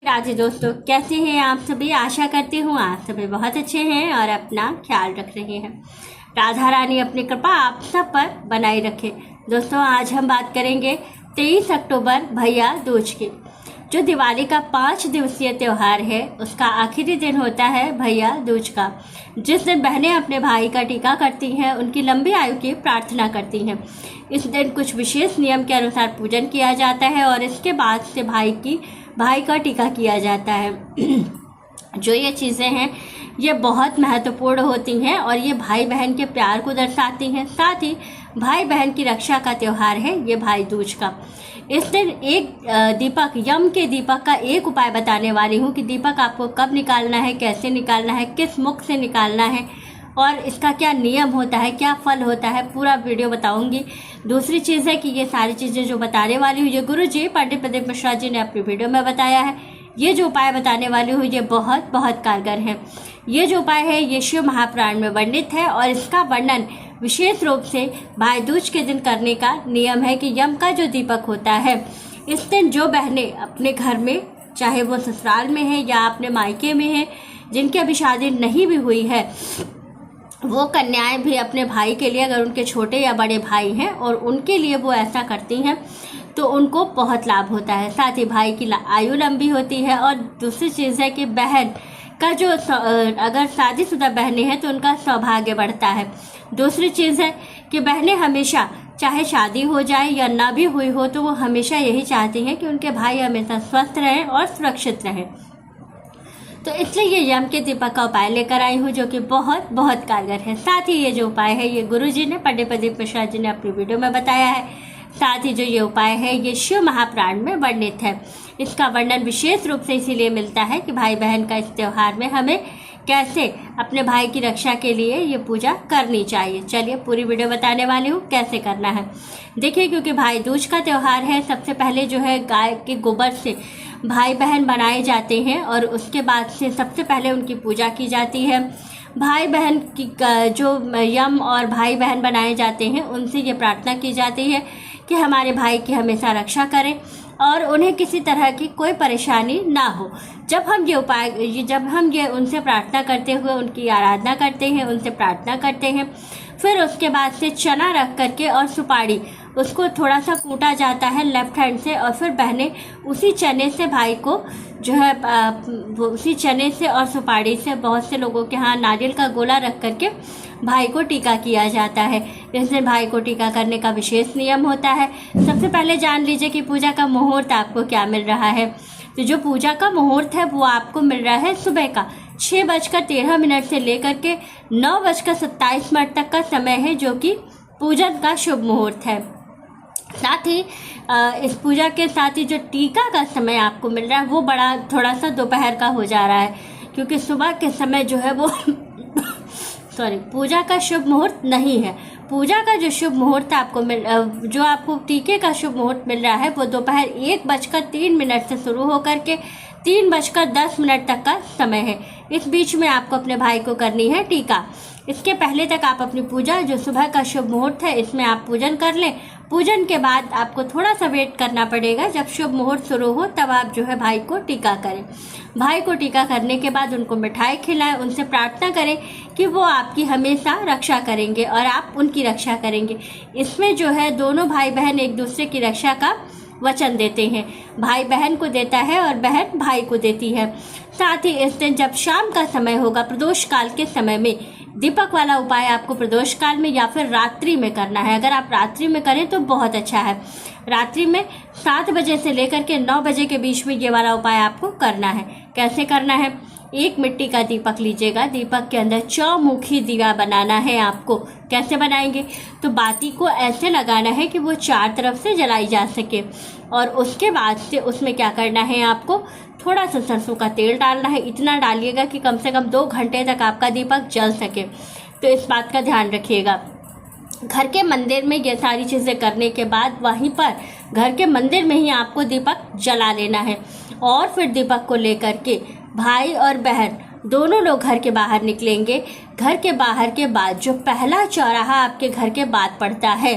राधे दोस्तों, कैसे हैं आप सभी। आशा करती हूँ आप सभी बहुत अच्छे हैं और अपना ख्याल रख रहे हैं। राधा रानी अपनी कृपा आप सब पर बनाए रखे। दोस्तों, आज हम बात करेंगे 23 अक्टूबर भैया दूज की। जो दिवाली का 5 दिवसीय त्यौहार है, उसका आखिरी दिन होता है भैया दूज का, जिस दिन बहनें अपने भाई का टीका करती हैं, उनकी लंबी आयु की प्रार्थना करती हैं। इस दिन कुछ विशेष नियम के अनुसार पूजन किया जाता है और इसके बाद से भाई का टीका किया जाता है। जो ये चीज़ें हैं ये बहुत महत्वपूर्ण होती हैं और ये भाई बहन के प्यार को दर्शाती हैं। साथ ही भाई बहन की रक्षा का त्यौहार है ये भाई दूज का। इस दिन यम के दीपक का एक उपाय बताने वाली हूँ कि दीपक आपको कब निकालना है, कैसे निकालना है, किस मुख से निकालना है और इसका क्या नियम होता है, क्या फल होता है, पूरा वीडियो बताऊंगी। दूसरी चीज़ है कि ये सारी चीज़ें जो बताने वाली हूँ ये गुरु जी पंडित प्रदीप मिश्रा जी ने अपनी वीडियो में बताया है। ये जो उपाय बताने वाली हूँ ये बहुत बहुत कारगर है। ये जो उपाय है ये शिव महापुराण में वर्णित है और इसका वर्णन विशेष रूप से भाई दूज के दिन करने का नियम है कि यम का जो दीपक होता है, इस दिन जो बहनें अपने घर में, चाहे वो ससुराल में है या अपने मायके में है, जिनकी अभी शादी नहीं भी हुई है, वो कन्याएं भी अपने भाई के लिए, अगर उनके छोटे या बड़े भाई हैं और उनके लिए वो ऐसा करती हैं तो उनको बहुत लाभ होता है। साथ ही भाई की आयु लंबी होती है। और दूसरी चीज़ है कि बहन का जो, अगर शादीशुदा बहनें हैं तो उनका सौभाग्य बढ़ता है। दूसरी चीज़ है कि बहनें हमेशा, चाहे शादी हो जाए या ना भी हुई हो, तो वो हमेशा यही चाहती हैं कि उनके भाई हमेशा स्वस्थ रहें और सुरक्षित रहें। तो इसलिए ये यम के दीपक का उपाय लेकर आई हूँ जो कि बहुत बहुत कारगर है। साथ ही ये जो उपाय है ये गुरु जी ने, पंडित प्रदीप मिश्रा जी ने अपनी वीडियो में बताया है। साथ ही जो ये उपाय है ये शिव महापुराण में वर्णित है। इसका वर्णन विशेष रूप से इसीलिए मिलता है कि भाई बहन का इस त्यौहार में हमें कैसे अपने भाई की रक्षा के लिए ये पूजा करनी चाहिए। चलिए पूरी वीडियो बताने वाली हूँ कैसे करना है। देखिए, क्योंकि भाई दूज का त्यौहार है, सबसे पहले जो है गाय के गोबर से भाई बहन बनाए जाते हैं और उसके बाद से सबसे पहले उनकी पूजा की जाती है। भाई बहन की जो यम और भाई बहन बनाए जाते हैं उनसे ये प्रार्थना की जाती है कि हमारे भाई की हमेशा रक्षा करें और उन्हें किसी तरह की कोई परेशानी ना हो। जब हम ये उनसे प्रार्थना करते हुए उनकी आराधना करते हैं, उनसे प्रार्थना करते हैं, फिर उसके बाद से चना रख करके और सुपारी, उसको थोड़ा सा कूटा जाता है लेफ्ट हैंड से और फिर बहनें उसी चने से भाई को जो है उसी चने से और सुपारी से, बहुत से लोगों के यहाँ नारियल का गोला रख करके भाई को टीका किया जाता है। इस दिन भाई को टीका करने का विशेष नियम होता है। सबसे पहले जान लीजिए कि पूजा का मुहूर्त आपको क्या मिल रहा है। तो जो पूजा का मुहूर्त है वो आपको मिल रहा है सुबह का 6:13 से लेकर के 9:27 तक का समय है, जो कि पूजन का शुभ मुहूर्त है। साथ ही इस पूजा के साथ ही जो टीका का समय आपको मिल रहा है वो बड़ा थोड़ा सा दोपहर का हो जा रहा है, क्योंकि सुबह के समय जो है वो पूजा का शुभ मुहूर्त नहीं है। पूजा का जो शुभ मुहूर्त जो आपको टीके का शुभ मुहूर्त मिल रहा है वो दोपहर 1:03 से शुरू होकर के 3:10 तक का समय है। इस बीच में आपको अपने भाई को करनी है टीका। इसके पहले तक आप अपनी पूजा, जो सुबह का शुभ मुहूर्त है, इसमें आप पूजन कर लें। पूजन के बाद आपको थोड़ा सा वेट करना पड़ेगा, जब शुभ मुहूर्त शुरू हो तब आप जो है भाई को टीका करें। भाई को टीका करने के बाद उनको मिठाई खिलाएं, उनसे प्रार्थना करें कि वो आपकी हमेशा रक्षा करेंगे और आप उनकी रक्षा करेंगे। इसमें जो है दोनों भाई बहन एक दूसरे की रक्षा का वचन देते हैं। भाई बहन को देता है और बहन भाई को देती है। साथ ही इस दिन जब शाम का समय होगा, प्रदोष काल के समय में, दीपक वाला उपाय आपको प्रदोष काल में या फिर रात्रि में करना है। अगर आप रात्रि में करें तो बहुत अच्छा है। रात्रि में 7 बजे से लेकर के 9 बजे के बीच में ये वाला उपाय आपको करना है। कैसे करना है? एक मिट्टी का दीपक लीजिएगा, दीपक के अंदर चौमुखी दिया बनाना है आपको। कैसे बनाएंगे? तो बाती को ऐसे लगाना है कि वो 4 तरफ से जलाई जा सके और उसके बाद से उसमें क्या करना है, आपको थोड़ा सा सरसों का तेल डालना है। इतना डालिएगा कि कम से कम 2 घंटे तक आपका दीपक जल सके। तो इस बात का ध्यान रखिएगा। घर के मंदिर में ये सारी चीज़ें करने के बाद वहीं पर घर के मंदिर में ही आपको दीपक जला लेना है और फिर दीपक को लेकर के भाई और बहन दोनों लोग घर के बाहर निकलेंगे। घर के बाहर के बाद जो पहला चौराहा आपके घर के बाद पड़ता है,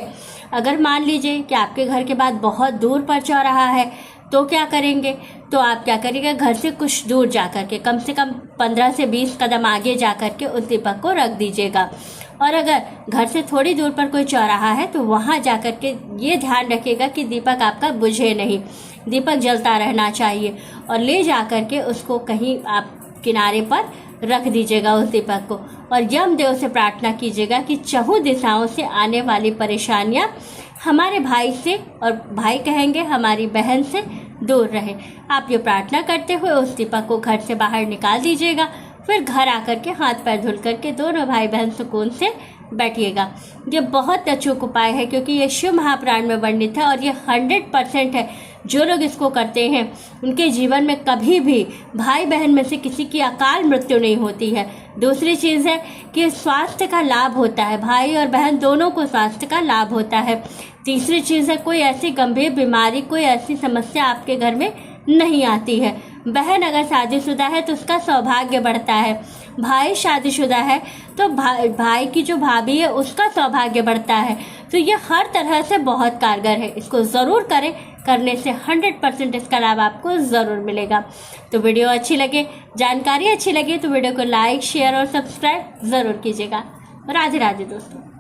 अगर मान लीजिए कि आपके घर के बाद बहुत दूर पर चौराहा है तो क्या करेंगे, तो आप क्या करिएगा, घर से कुछ दूर जा कर के, कम से कम 15 से 20 कदम आगे जा कर के उस दीपक को रख दीजिएगा। और अगर घर से थोड़ी दूर पर कोई चौराहा है तो वहाँ जा कर के ये ध्यान रखिएगा कि दीपक आपका बुझे नहीं, दीपक जलता रहना चाहिए। और ले जा कर के उसको कहीं आप किनारे पर रख दीजिएगा उस दीपक को, और यमदेव से प्रार्थना कीजिएगा कि चहुँ दिशाओं से आने वाली परेशानियां हमारे भाई से, और भाई कहेंगे हमारी बहन से, दूर रहे। आप ये प्रार्थना करते हुए उस दीपक को घर से बाहर निकाल दीजिएगा। फिर घर आकर के हाथ पैर धुल करके दोनों भाई बहन सुकून से बैठिएगा। ये बहुत अचूक उपाय है क्योंकि ये शिव महापुराण में वर्णित है और ये 100% है। जो लोग इसको करते हैं उनके जीवन में कभी भी भाई बहन में से किसी की अकाल मृत्यु नहीं होती है। दूसरी चीज़ है कि स्वास्थ्य का लाभ होता है, भाई और बहन दोनों को स्वास्थ्य का लाभ होता है। तीसरी चीज़ है कोई ऐसी गंभीर बीमारी, कोई ऐसी समस्या आपके घर में नहीं आती है। बहन अगर शादीशुदा है तो उसका सौभाग्य बढ़ता है, भाई शादीशुदा है तो भाई की जो भाभी है उसका सौभाग्य बढ़ता है। तो ये हर तरह से बहुत कारगर है, इसको ज़रूर करें, करने से 100% इसका लाभ आपको ज़रूर मिलेगा। तो वीडियो अच्छी लगे, जानकारी अच्छी लगे तो वीडियो को लाइक, शेयर और सब्सक्राइब ज़रूर कीजिएगा। राधे राधे दोस्तों।